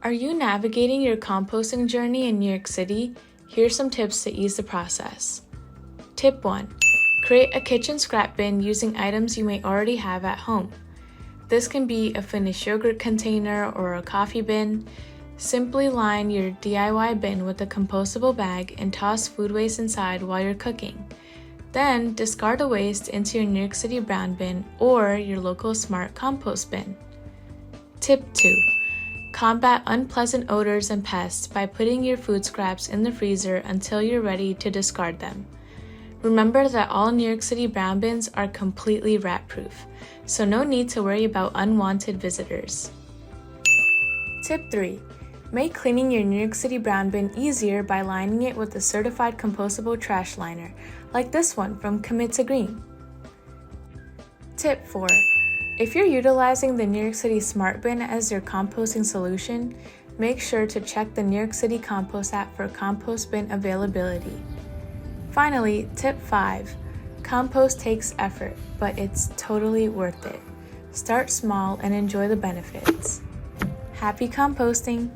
Are you navigating your composting journey in New York City? Here's some tips to ease the process. Tip 1. Create a kitchen scrap bin using items you may already have at home. This can be a finished yogurt container or a coffee bin. Simply line your DIY bin with a compostable bag and toss food waste inside while you're cooking. Then discard the waste into your New York City Brown bin or your local SMART compost bin. Tip 2. Combat unpleasant odors and pests by putting your food scraps in the freezer until you're ready to discard them. Remember that all New York City Brown bins are completely rat-proof, so no need to worry about unwanted visitors. Tip 3. Make cleaning your New York City Brown bin easier by lining it with a certified compostable trash liner, like this one from Commit to Green. Tip 4. If you're utilizing the New York City SMART bin as your composting solution, make sure to check the New York City Compost app for compost bin availability. Finally, tip 5. Compost takes effort, but it's totally worth it. Start small and enjoy the benefits. Happy composting!